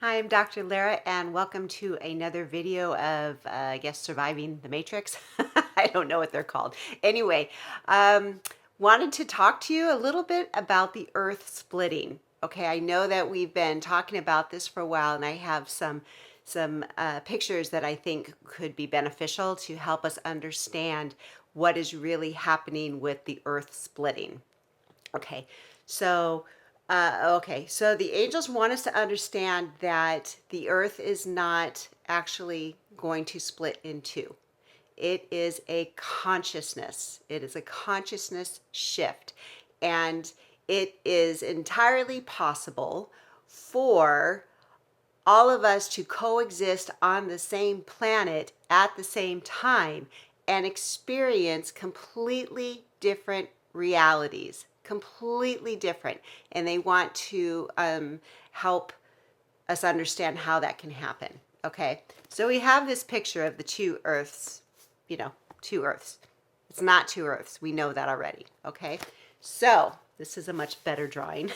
Hi, I'm Dr. Lara, and welcome to another video of, I guess, Surviving the Matrix. I don't know what they're called. Anyway, um, wanted to talk to you a little bit about the Earth splitting. Okay, I know that we've been talking about this for a while, and I have some pictures that I think could be beneficial to help us understand what is really happening with the Earth splitting. Okay, so so the angels want us to understand that the earth is not actually going to split in two. It is a consciousness. It is a consciousness shift. And it is entirely possible for all of us to coexist on the same planet at the same time and experience completely different realities, completely different. And they want to help us understand how that can happen. Okay, so we have this picture of the two Earths, two Earths. It's not two Earths. We know that already. Okay, so this is a much better drawing.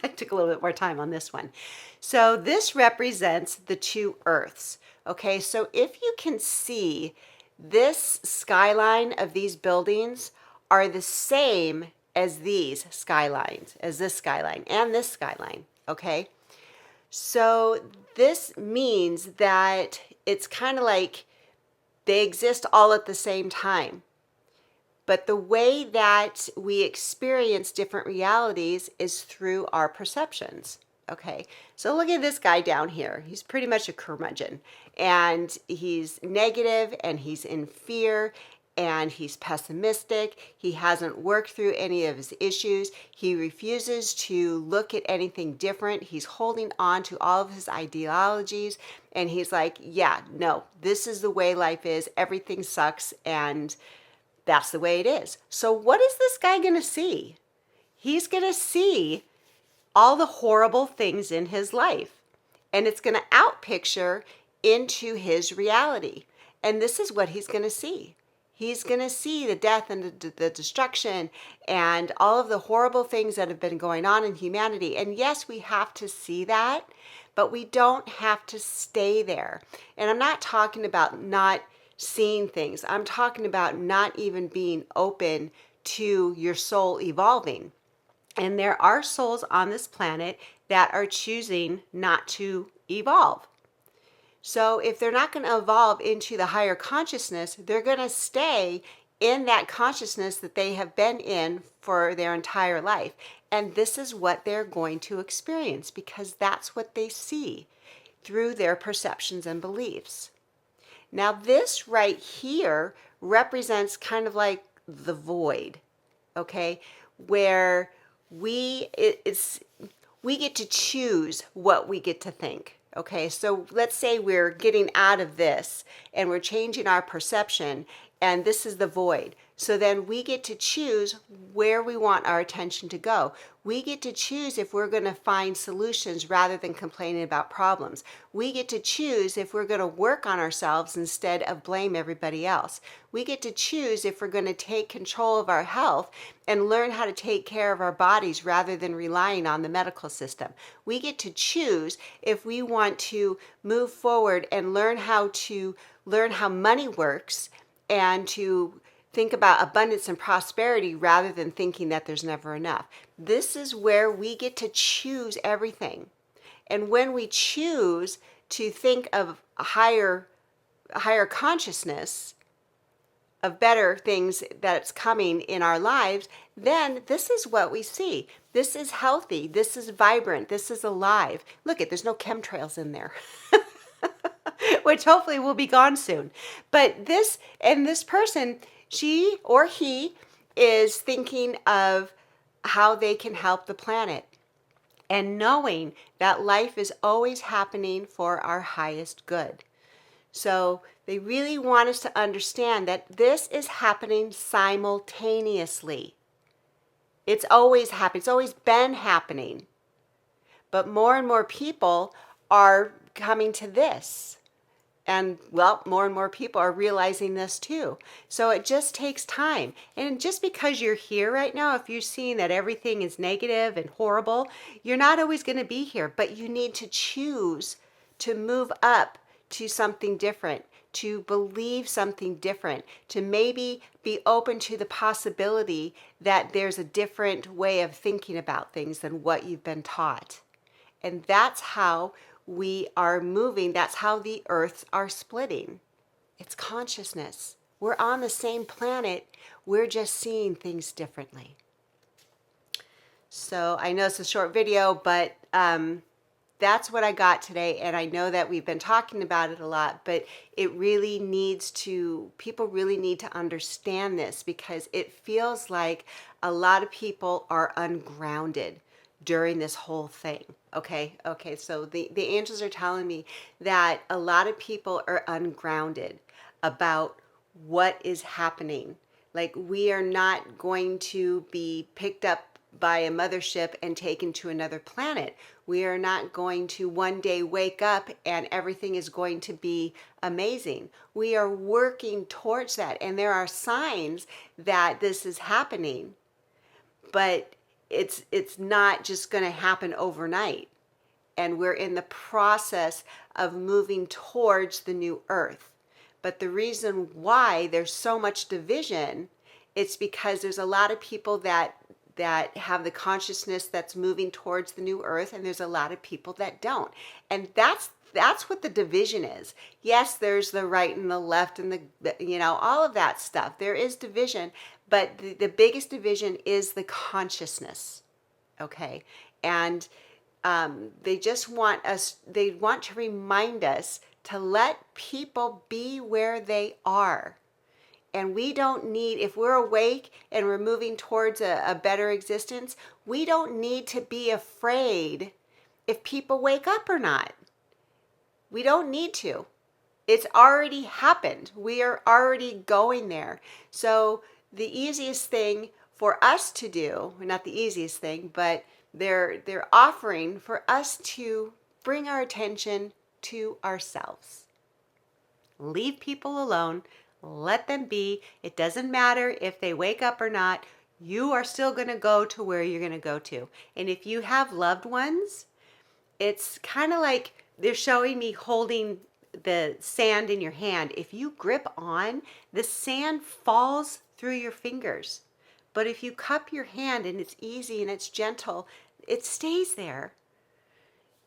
I took a little bit more time on this one. So this represents the two Earths. Okay, so if you can see, this skyline of these buildings are the same as these skylines, as this skyline and this skyline. Okay, so this means that it's kind of like they exist all at the same time. But the way that we experience different realities is through our perceptions. Okay, so look at this guy down here. He's pretty much a curmudgeon, and he's negative, and he's in fear, and he's pessimistic. He hasn't worked through any of his issues. He refuses to look at anything different. He's holding on to all of his ideologies, and he's like, yeah, no, this is the way life is. Everything sucks, and that's the way it is. So what is this guy going to see? He's going to see all the horrible things in his life, and it's going to outpicture into his reality. And this is what he's going to see. He's going to see the death and the destruction and all of the horrible things that have been going on in humanity. And yes, we have to see that, but we don't have to stay there. And I'm not talking about not seeing things. I'm talking about not even being open to your soul evolving. And there are souls on this planet that are choosing not to evolve. So if they're not going to evolve into the higher consciousness, they're going to stay in that consciousness that they have been in for their entire life. And this is what they're going to experience because that's what they see through their perceptions and beliefs. Now this right here represents kind of like the void, okay, where we get to choose what we get to think. Okay, so let's say we're getting out of this and we're changing our perception, and this is the void. So then we get to choose where we want our attention to go. We get to choose if we're going to find solutions rather than complaining about problems. We get to choose if we're going to work on ourselves instead of blame everybody else. We get to choose if we're going to take control of our health and learn how to take care of our bodies rather than relying on the medical system. We get to choose if we want to move forward and learn how money works and to think about abundance and prosperity rather than thinking that there's never enough. This is where we get to choose everything. And when we choose to think of a higher consciousness, of better things that's coming in our lives, then this is what we see. This is healthy. This is vibrant. This is alive. Look there's no chemtrails in there. Which hopefully will be gone soon. But this person, she or he, is thinking of how they can help the planet and knowing that life is always happening for our highest good. So they really want us to understand that this is happening simultaneously. It's always happened. It's always been happening. But more and more people are coming to this. And well, more and more people are realizing this too. So it just takes time. And just because you're here right now, if you're seeing that everything is negative and horrible, you're not always going to be here, but you need to choose to move up to something different, to believe something different, to maybe be open to the possibility that there's a different way of thinking about things than what you've been taught. And that's how we are moving. That's how the earths are splitting. It's consciousness. We're on the same planet. We're just seeing things differently. So I know it's a short video, but that's what I got today. And I know that we've been talking about it a lot, but it really needs to, people really need to understand this, because it feels like a lot of people are ungrounded during this whole thing. Okay. So the angels are telling me that a lot of people are ungrounded about what is happening. Like, we are not going to be picked up by a mothership and taken to another planet. We are not going to one day wake up and everything is going to be amazing. We are working towards that, and there are signs that this is happening, but it's not just going to happen overnight. And we're in the process of moving towards the new earth. But the reason why there's so much division, it's because there's a lot of people that have the consciousness that's moving towards the new earth, and there's a lot of people that don't. And that's what the division is. Yes, there's the right and the left and the all of that stuff. There is division, but the biggest division is the consciousness. Okay? And they just want us, they want to remind us to let people be where they are. And we don't need, if we're awake and we're moving towards a better existence, we don't need to be afraid if people wake up or not. We don't need to. It's already happened. We are already going there. So the easiest thing for us to do, not the easiest thing, but they're offering for us to bring our attention to ourselves. Leave people alone. Let them be. It doesn't matter if they wake up or not. You are still going to go to where you're going to go to. And if you have loved ones, it's kind of like they're showing me holding the sand in your hand. If you grip on, the sand falls through your fingers. But if you cup your hand and it's easy and it's gentle, it stays there.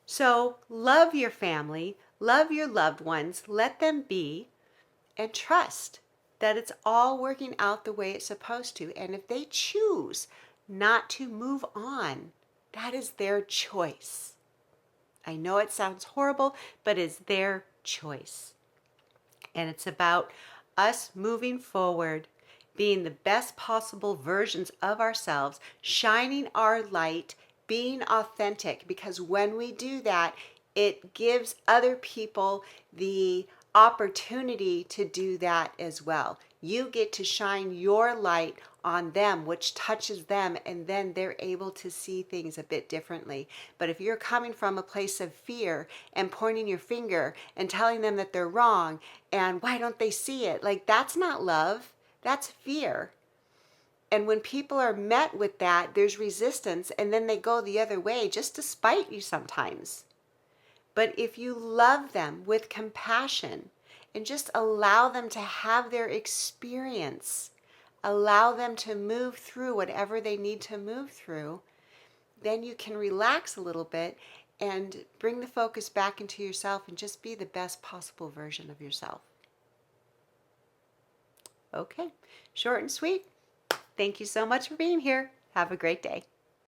So love your family, love your loved ones, let them be, and trust that it's all working out the way it's supposed to. And if they choose not to move on, that is their choice. I know it sounds horrible, but it's their choice. And it's about us moving forward, being the best possible versions of ourselves, shining our light, being authentic, because when we do that, it gives other people the opportunity to do that as well. You get to shine your light on them, which touches them, and then they're able to see things a bit differently. But if you're coming from a place of fear and pointing your finger and telling them that they're wrong and why don't they see it, like, that's not love, that's fear. And when people are met with that, there's resistance, and then they go the other way just to spite you sometimes. But if you love them with compassion and just allow them to have their experience, allow them to move through whatever they need to move through, then you can relax a little bit and bring the focus back into yourself and just be the best possible version of yourself. Okay, short and sweet. Thank you so much for being here. Have a great day.